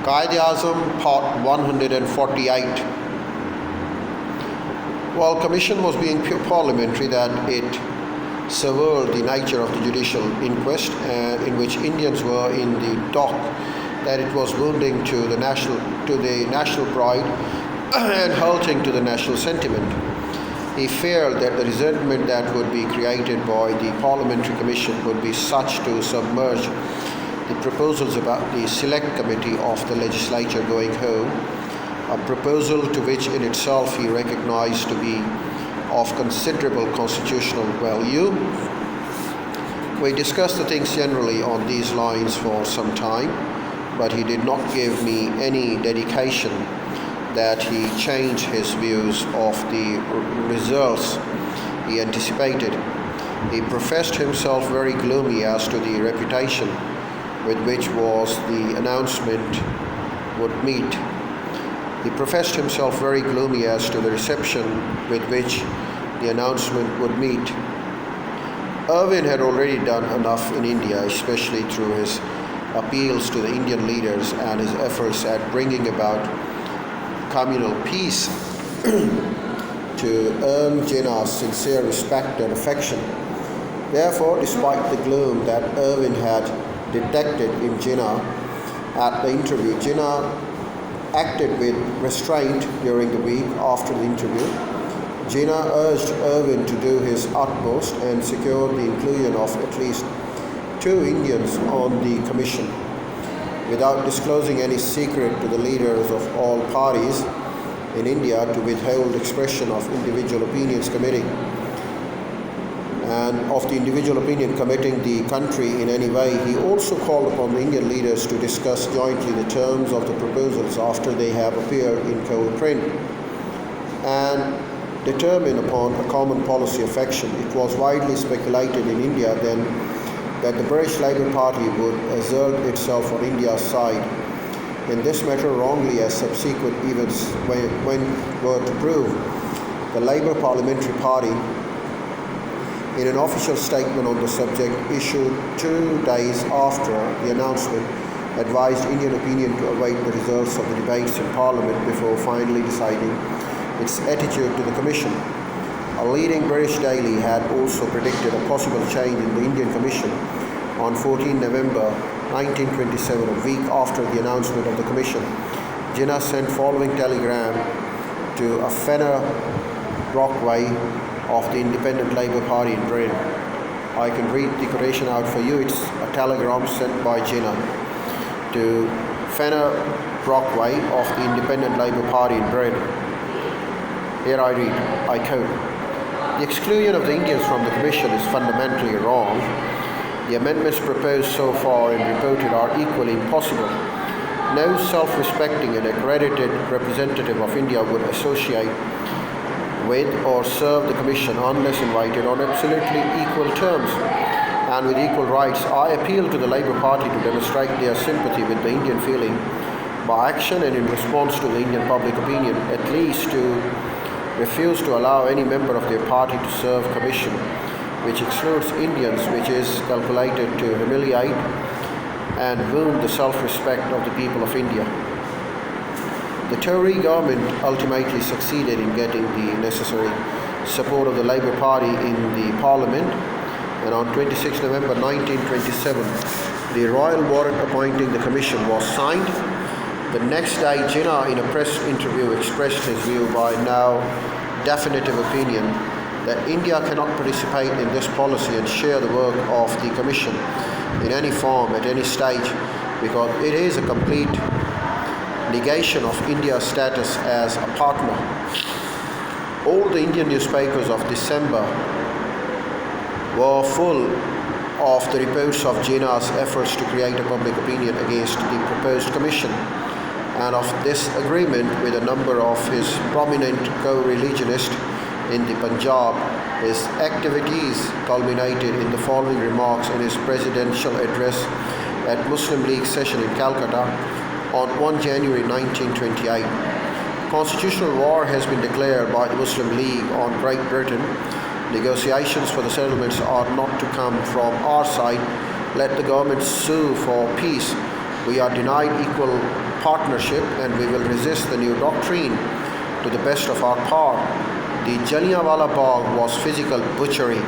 Azam, Part 148. While commission was being pure parliamentary, that it severed the nature of the judicial inquest in which Indians were in the dock, that it was wounding to the national pride and halting to the national sentiment. He feared that the resentment that would be created by the parliamentary commission would be such to submerge the proposals about the select committee of the legislature going home, a proposal to which in itself he recognized to be of considerable constitutional value. We discussed the things generally on these lines for some time, but he did not give me any dedication that he changed his views of the results he anticipated. He professed himself very gloomy as to the reputation with which was the announcement would meet. He professed himself very gloomy as to the reception with which the announcement would meet. Irwin had already done enough in India, especially through his appeals to the Indian leaders and his efforts at bringing about communal peace to earn Jinnah's sincere respect and affection. Therefore, despite the gloom that Irwin had detected in Jinnah at the interview, Jinnah acted with restraint during the week after the interview. Jinnah urged Irwin to do his utmost and secured the inclusion of at least 2 Indians on the commission. Without disclosing any secret to the leaders of all parties in India to withhold expression of individual opinions committing and of the individual opinion committing the country in any way, he also called upon the Indian leaders to discuss jointly the terms of the proposals after they have appeared in cold print and determine upon a common policy of action. It was widely speculated in India then that the British Labour Party would assert itself on India's side in this matter wrongly, as subsequent events when were to prove. The Labour Parliamentary Party, in an official statement on the subject issued 2 days after the announcement, advised Indian opinion to await the results of the debates in Parliament before finally deciding its attitude to the Commission. A leading British daily had also predicted a possible change in the Indian Commission on 14 November 1927, a week after the announcement of the Commission. Jinnah sent following telegram to a Fenner Brockway of the Independent Labour Party in Britain. I can read the quotation out for you. It's a telegram sent by Jinnah to Fenner Brockway of the Independent Labour Party in Britain. Here I read, I quote, "The exclusion of the Indians from the Commission is fundamentally wrong. The amendments proposed so far and reported are equally impossible. No self-respecting and accredited representative of India would associate with or serve the Commission unless invited on absolutely equal terms and with equal rights. I appeal to the Labour Party to demonstrate their sympathy with the Indian feeling by action and in response to the Indian public opinion, at least to refuse to allow any member of their party to serve Commission which excludes Indians, which is calculated to humiliate and wound the self-respect of the people of India." The Tory government ultimately succeeded in getting the necessary support of the Labour Party in the Parliament, and on 26 November 1927, the royal warrant appointing the Commission was signed. The next day, Jinnah, in a press interview, expressed his view by now definitive opinion that India cannot participate in this policy and share the work of the Commission in any form at any stage because it is a complete negation of India's status as a partner. All the Indian newspapers of December were full of the reports of Jinnah's efforts to create a public opinion against the proposed Commission and of this agreement with a number of his prominent co-religionists in the Punjab. His activities culminated in the following remarks in his presidential address at Muslim League session in Calcutta on 1 January 1928. Constitutional war has been declared by the Muslim League on Great Britain. Negotiations for the settlements are not to come from our side. Let the government sue for peace We are denied equal partnership, and we will resist the new doctrine to the best of our power. The Jallianwala Bagh was physical butchery.